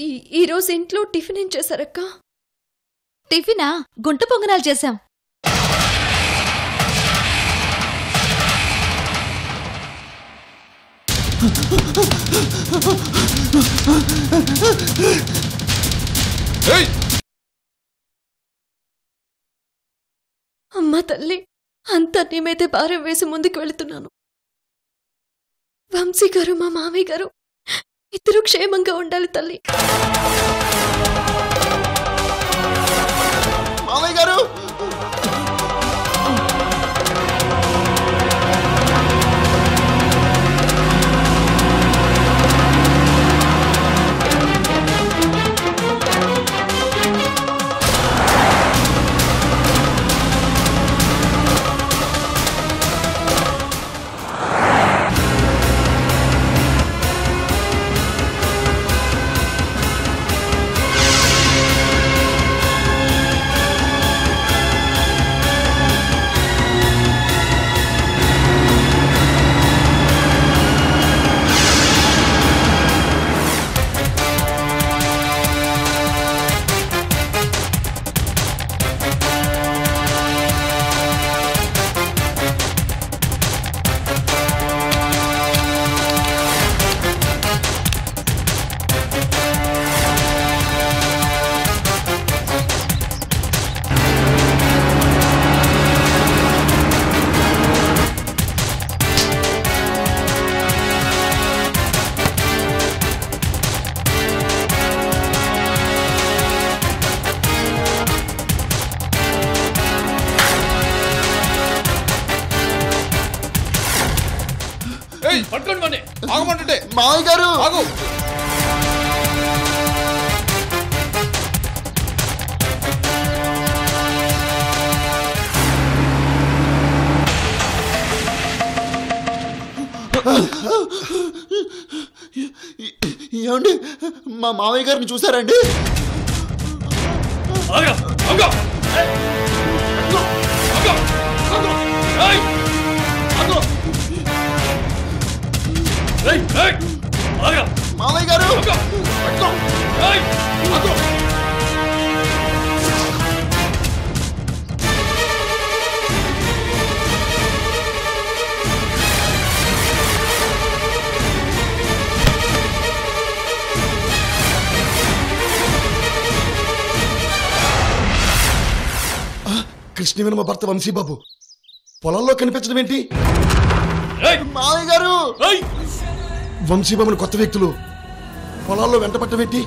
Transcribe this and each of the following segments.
ఈ రోజు ఇంట్లో టిఫిన్ ఏం చేశారక్క? టిఫినా? గుంట పొంగనాలు చేశాం. అమ్మా తల్లి, అంతా నీ మీదే భారం వేసి ముందుకు వెళుతున్నాను. వంశీ గారు, మా మామయ్య గారు ఇద్దరు క్షేమంగా ఉండాలి తల్లి. మామయ్య గారు, మామయ్య గారు ఆగు. ఏమండి, మా మామయ్య గారిని చూసారండి? మామయ్య గారు, కృష్ణవేణి భర్త వంశీబాబు పొలంలో కనిపించడం ఏంటి? మామయ్య గారు, వంశీబాబుని కొత్త వ్యక్తులు పొలాల్లో వెంటపట్టడం ఏంటి?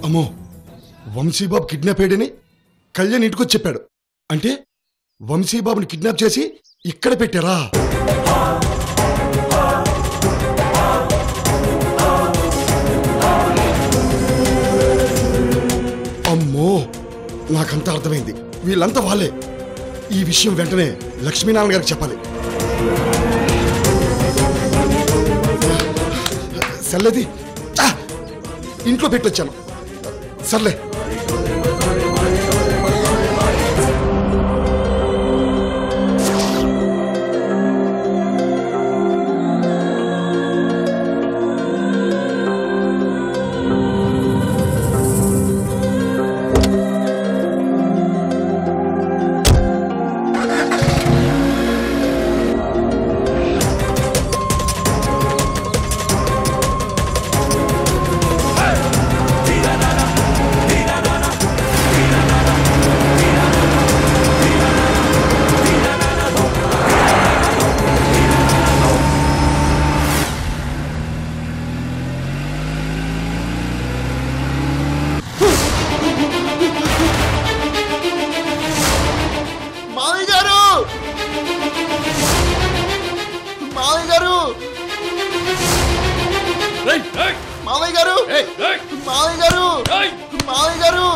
అమ్మో, వంశీబాబు కిడ్నాప్ అయ్యాడని కళ్యాణ్ ఇంటికొచ్చి చెప్పాడు. అంటే వంశీబాబుని కిడ్నాప్ చేసి ఇక్కడ పెట్టారా? అమ్మో, నాకంతా అర్థమైంది. వీళ్ళంతా వాళ్ళే. ఈ విషయం వెంటనే లక్ష్మీనారాయణ గారికి చెప్పాలి. సర్లేది, ఇంట్లో పెట్టొచ్చాను. సర్లే. Hey! మావయ్య గారు మావయ్య గారు మావయ్య గారు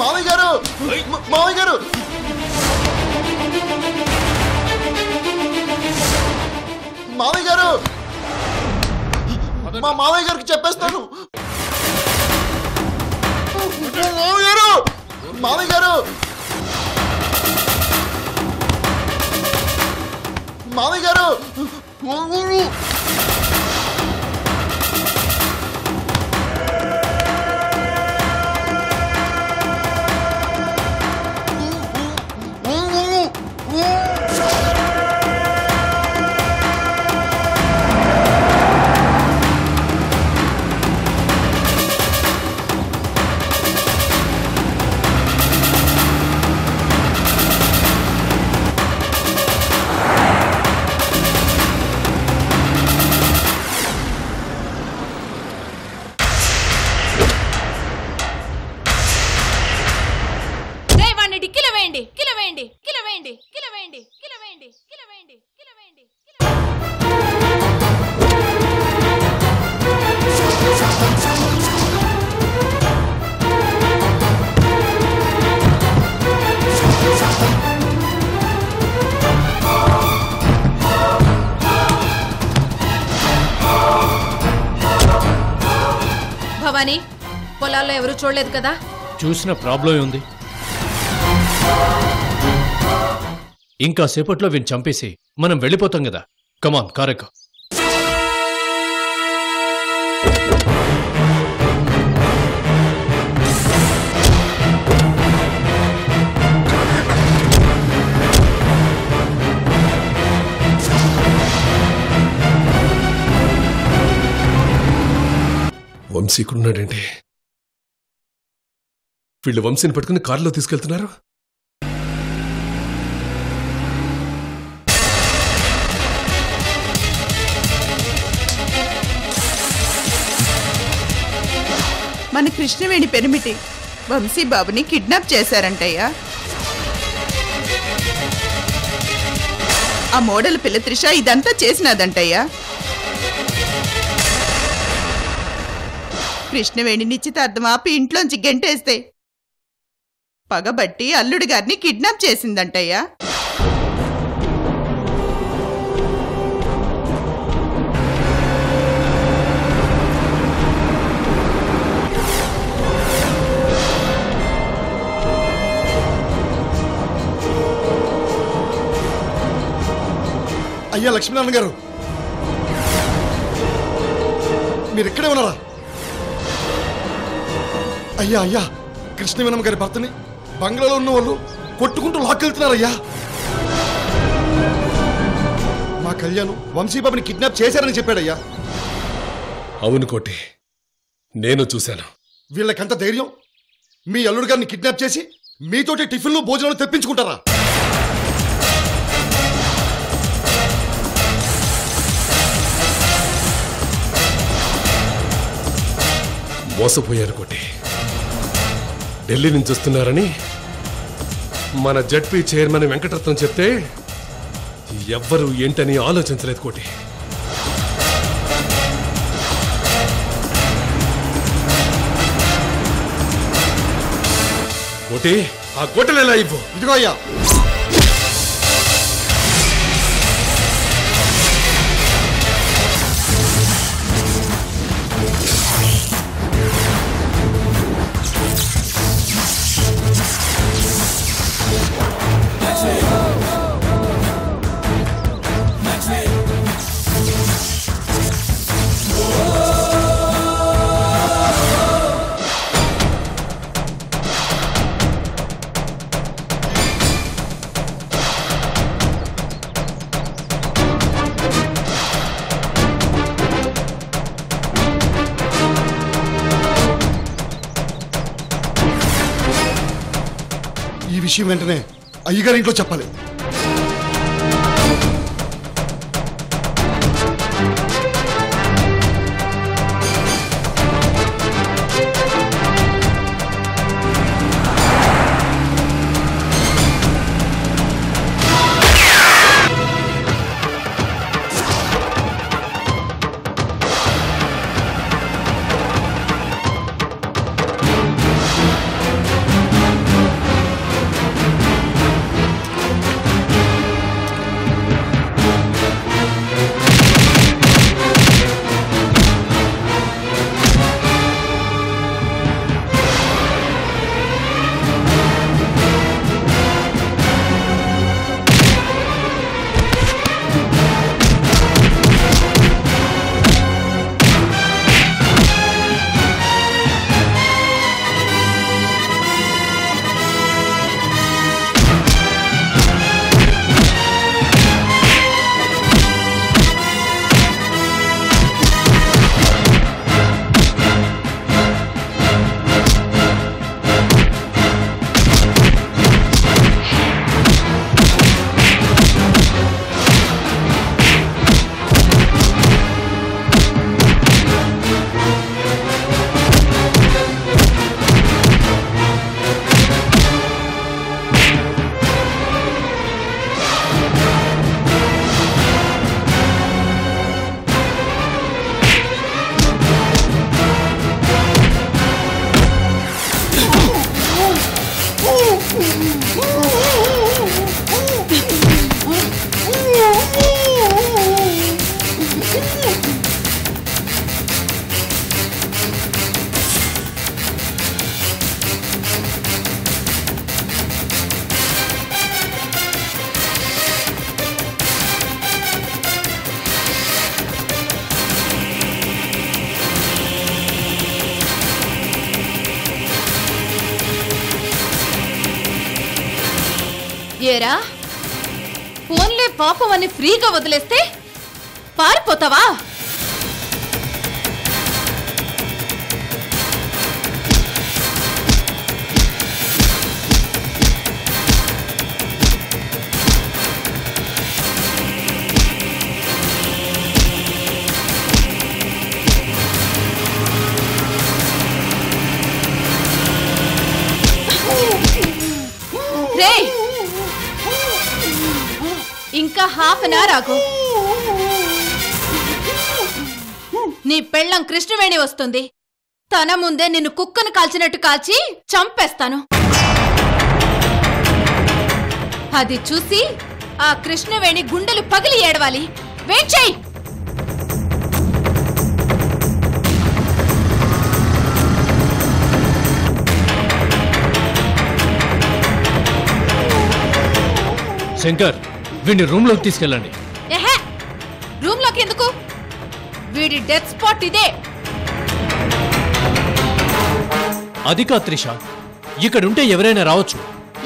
మావయ్య గారు మావయ్య గారు మావయ్య గారు మా మావయ్య గారికి చెప్పేస్తాను. మావయ్య గారు మావయ్య గారు మావయ్య గారు భవానీ, పొలాల్లో ఎవరు చూడలేదు కదా? చూసిన ప్రాబ్లం ఉంది. ఇంకా సేపట్లో వీని చంపేసి మనం వెళ్ళిపోతాం కదా. కమాన్, కారెక్కు. వంశీ ఇక్కడున్నాడేంటి? వీళ్ళు వంశీని పట్టుకుని కారులో తీసుకెళ్తున్నారు. మన కృష్ణవేణి పెనిమిటి వంశీ బాబుని కిడ్నాప్ చేశారంటయ్యా. ఆ మోడల్ పిల్ల త్రిష ఇదంతా చేసినదంటయ్యా. కృష్ణవేణి నిశ్చితార్థం ఆపి ఇంట్లోంచి గెంటేస్తే పగబట్టి అల్లుడి గారిని కిడ్నాప్ చేసిందంటయ్యా. అయ్యా లక్ష్మీనారాయణ గారు, మీరు ఇక్కడే ఉన్నారా? అయ్యా అయ్యా, కృష్ణవేణమ్మ గారి భర్తని బంగ్లాలో ఉన్న వాళ్ళు కొట్టుకుంటూ లాక్కెళ్తున్నారయ్యా. మా కళ్యాణ్ వంశీబాబుని కిడ్నాప్ చేశారని చెప్పాడయ్యా. అవును కోటి, నేను చూశాను. వీళ్ళకంత ధైర్యం మీ అల్లుడు గారిని కిడ్నాప్ చేసి మీతోటి టిఫిన్లు భోజనాలు తెప్పించుకుంటారా? మోసపోయారు కోటి. ఢిల్లీ నుంచి వస్తున్నారని మన జడ్పీ చైర్మన్ వెంకటరత్నం చెప్తే ఎవ్వరూ ఏంటని ఆలోచించలేదు కోటి. కోటి, ఆ గొడ్డలేలా ఇవ్వు. ఇదిగో అయ్యా. ఈ విషయం వెంటనే అయ్యగారి ఇంట్లో చెప్పాలి. ఏరా ఫోన్లే పాపం అని ఫ్రీగా వదిలేస్తే పారిపోతావా? రేయ్, ఇంకా హాఫ్ అన్ అవర్ ఆగు. నీ పెళ్ళం కృష్ణవేణి వస్తుంది. తన ముందే నిన్ను కుక్కను కాల్చినట్టు కాల్చి చంపేస్తాను. అది చూసి ఆ కృష్ణవేణి గుండెలు పగిలి ఏడవాలి. వెయిట్ చెయ్యి. శంకర్, వీడిని రూమ్ లోకి తీసుకెళ్ళండి. ఎహే, రూమ్ లోకి ఎందుకు? వీడి డెత్ స్పాట్ ఇదే. అది కాదు త్రిష, ఇక్కడుంటే ఎవరైనా రావచ్చు.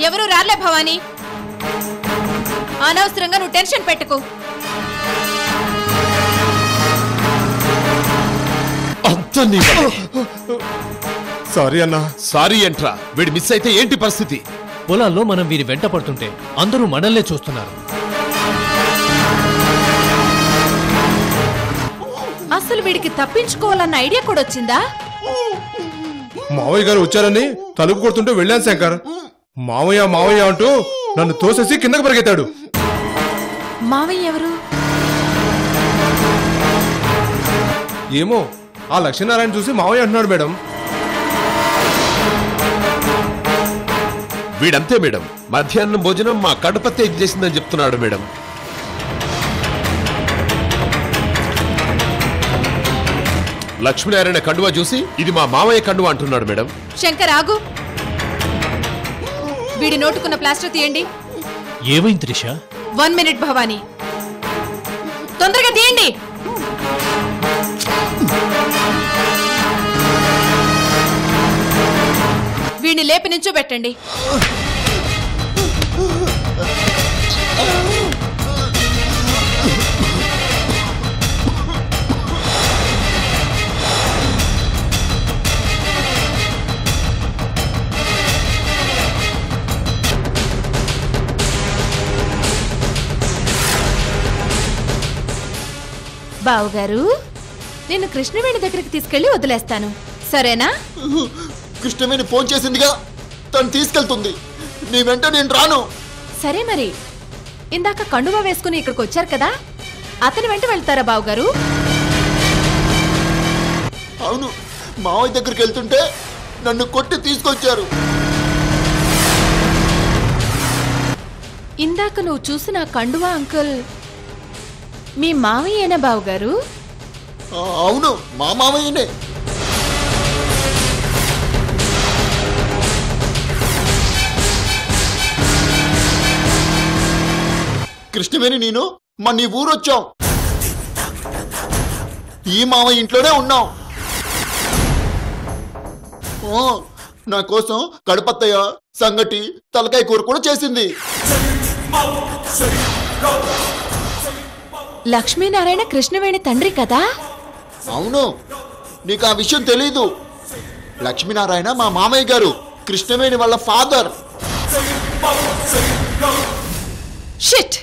ఎవరు రాలే భవానీ. అనవసరంగా నువ్వు టెన్షన్ పెట్టుకో. సారీ అన్నా. సారీ ఎంట్రా, వీడు మిస్ అయితే ఏంటి పరిస్థితి? పొలాల్లో మనం వీరి వెంట పడుతుంటే అందరూ మనల్నే చూస్తున్నారు. అసలు వీడికి తప్పించుకోవాలన్న ఐడియా కూడా వచ్చిందా? మావయ్య గారు వచ్చారని తలుపు కొడుతుంటే వెళ్ళాను శంకర్. మావయ్య మావయ్య అంటూ నన్ను తోసేసి కిందకు పరిగెత్తాడు. మావయ్య ఎవరు? ఏమో, ఆ లక్ష్మీనారాయణ చూసి మావయ్య అంటున్నాడు మేడం. వీడంతే మేడం, మధ్యాహ్నం భోజనం మా కడపత్తే ఇది చేసిందని చెప్తున్నాడు మేడం. లక్ష్మీనారాయణ కండువా చూసి ఇది మా మామయ్య కండువా అంటున్నాడు మేడం. శంకర్ ఆగు. వీడి నోటుకున్న ప్లాస్టర్ తీయండి. ఏమైంది త్రిష? 1 మినిట్ భవానీ, తొందరగా తీయండి. వీడిని లేపి నించోబెట్టండి. బావుగారు, నిన్ను కృష్ణవేణి దగ్గరికి తీసుకెళ్లి వదిలేస్తాను, సరేనా? కృష్ణవేణి ఫోన్ చేసిందిగా, తను తీసుకెళ్తుంది. నీ వెంట నేను రాను. సరే మరి, ఇందాక కండువా వేసుకుని ఇక్కడికి వచ్చారు కదా, అతని వెంట వెళ్తారా బావుగారు? అవును, మావయ్య దగ్గరికి వెళ్తుంటే నన్ను కొట్టి తీసుకొచ్చారు. ఇందాక నువ్వు చూసిన కండువా అంకుల్ మీ మావయ్యేనా బావుగారు? అవును, మా మావయ్యనే. కృష్ణవేణి నేను మా నీ ఊరొచ్చాం. ఈ మావయ్య ఇంట్లోనే ఉన్నాం. నా కోసం కడపత్తయ్య సంగటి తలకాయ కూర కూడా చేసింది. లక్ష్మీనారాయణ కృష్ణవేణి తండ్రి కదా? అవును, నీకు ఆ విషయం తెలీదు. లక్ష్మీనారాయణ మా మామయ్య గారు, కృష్ణవేణి వాళ్ళ ఫాదర్. షిట్,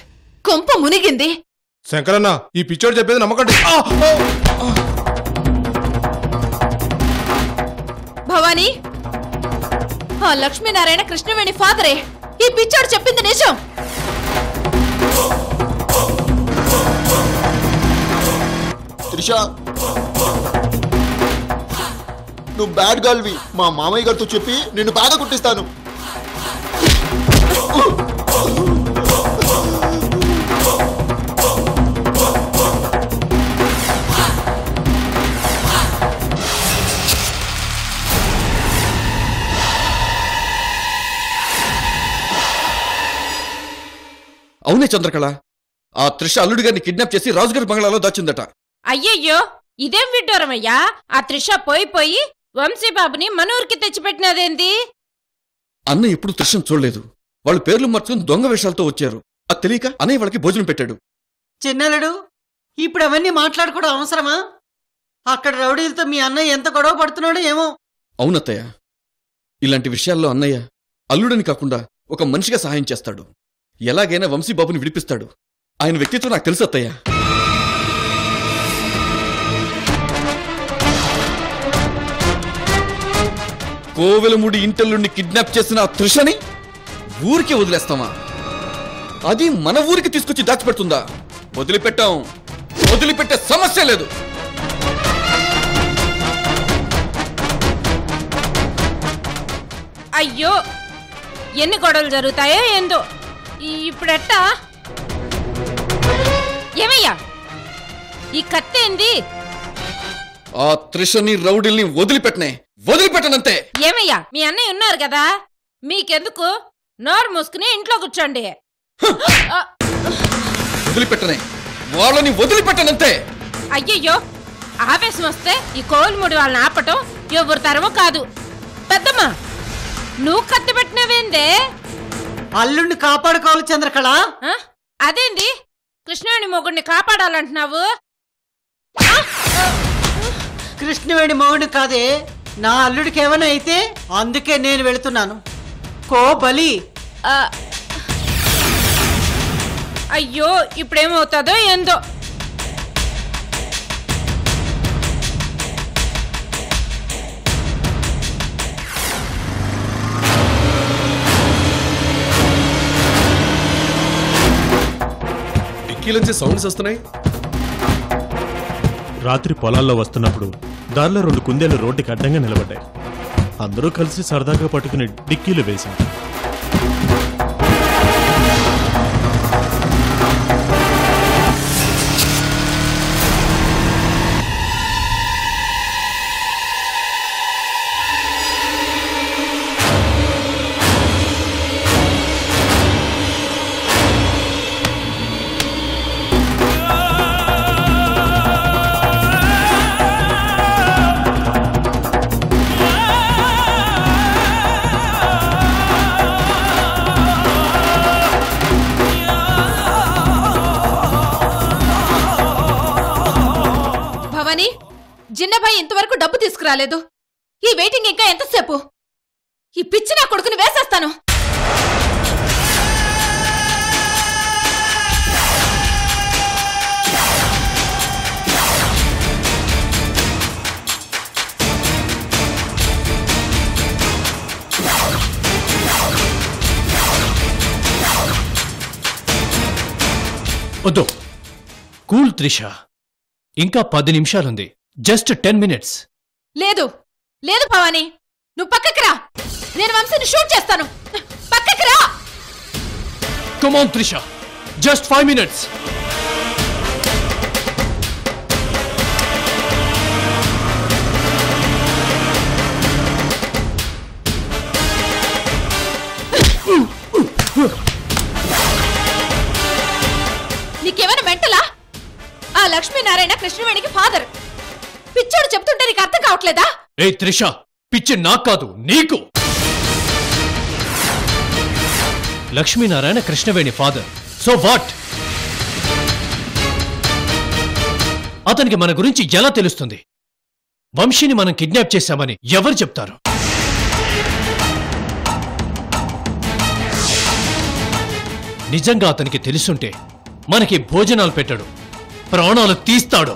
కొంప మునిగింది. శంకరన్న, ఈ పిచ్చోడు చెప్పేది నమ్మకండి. భవానీ, ఆ లక్ష్మీనారాయణ కృష్ణవేణి ఫాదరే. ఈ పిచ్చాడు చెప్పింది నిజం. త్రిష, నువ్వు బ్యాడ్ గర్ల్వి. మా మామయ్య గారితో చెప్పి నిన్ను బాగా కుట్టిస్తాను. అవునే చంద్రకళ, ఆ త్రిష అల్లుడి గారిని కిడ్నాప్ చేసి రాజుగారి బంగ్లాలో దాచిందట. అయ్యయ్యో, ఇదేం విడ్డూరమయ్యా! ఆ త్రిష పోయి వంశీబాబుని మన ఊరికి తెచ్చిపెట్టినదేంది? అన్న ఎప్పుడు త్రిషను చూడలేదు. వాళ్ళు పేర్లు మార్చుకుని దొంగ వేషాలతో వచ్చారు. అది తెలియక అన్నయ్య వాళ్ళకి భోజనం పెట్టాడు. చిన్నలుడు, ఇప్పుడు అవన్నీ మాట్లాడుకోవడం అవసరమా? అక్కడ రౌడీలతో మీ అన్నయ్య ఎంత గొడవ పడుతున్నాడో ఏమో. అవునత్తయ్య, ఇలాంటి విషయాల్లో అన్నయ్య అల్లుడని కాకుండా ఒక మనిషిగా సహాయం చేస్తాడు. ఎలాగైనా వంశీబాబుని విడిపిస్తాడు. ఆయన వ్యక్తిత్వం నాకు తెలుసు అత్తయ్య. కోవెలముడి ఇంటల్లుడిని కిడ్నాప్ చేసిన ఆ త్రిషని ఊరికి వదిలేస్తామా? అది మన ఊరికి తీసుకొచ్చి దాచిపెడుతుందా? వదిలిపెట్టాం. వదిలిపెట్టే సమస్య లేదు. అయ్యో, ఎన్ని గొడవలు జరుగుతాయో ఏందో. ఇప్పుడెట్టా? ఏమయ్యా ఈ కత్తేంది? ఆ త్రిషని రౌడీల్ని వదిలిపెట్టనంతే. ఏమయ్యా, మీ అన్నయ్య ఉన్నారు కదా, మీకెందుకు? నోరు మూసుకుని ఇంట్లో కూర్చోండి. వాళ్ళని వదిలిపెట్టనంతే. అయ్యయ్యో, ఆవేశం వస్తే ఈ కోలుముడి వాళ్ళని ఆపటం ఎవరి తరమో కాదు. పెద్దమ్మా, నువ్వు కత్తి పెట్టినవేందే? అల్లుడిని కాపాడుకోవాలి చంద్రకళ. అదేంది కృష్ణుని మొగుడిని కాపాడాలంటున్నావు? కృష్ణవేణి మొగుడిని కాదే, నా అల్లుడికి ఏమైనా అయితే అందుకే నేను వెళుతున్నాను. కో బలి. అయ్యో, ఇప్పుడేమవుతుందో ఏందో. డిక్కీలోంచి సౌండ్స్ వస్తున్నాయి. రాత్రి పొలాల్లో వస్తున్నప్పుడు దారిలో 2 కుందేళ్లు రోడ్డుకి అడ్డంగా నిలబడ్డాయి. అందరూ కలిసి సరదాగా పట్టుకుని డిక్కీలు వేశారు. జిన్నభాయ్ ఇంతవరకు డబ్బు తీసుకురాలేదు. ఈ వెయిటింగ్ ఇంకా ఎంతసేపు? ఈ పిచ్చి నా కొడుకుని వేసేస్తాను. వద్దు, కూల్ త్రిష. ఇంకా 10 నిమిషాలుంది. Just 10 minutes. లేదు లేదు భవానీ, నువ్వు పక్కకి రా. నేను వంశీని షూట్ చేస్తాను. పక్కకి రా. Come on Trisha, just 5 minutes. నీకేమైనా మెంటలా? ఆ లక్ష్మీనారాయణ కృష్ణవేణికి ఫాదర్. పిచ్చోడు చెప్తుంటే నీకు అర్థం కావట్లేదా? ఏ త్రిష, పిచ్చి నాకు కాదు నీకు. Lakshminarayana Krishnaveni father. So what? అతనికి మన గురించి ఎలా తెలుస్తుంది? వంశీని మనం కిడ్నాప్ చేశామని ఎవరు చెప్తారు? నిజంగా అతనికి తెలుసుంటే మనకి భోజనాలు పెట్టడు, ప్రాణాలు తీస్తాడు.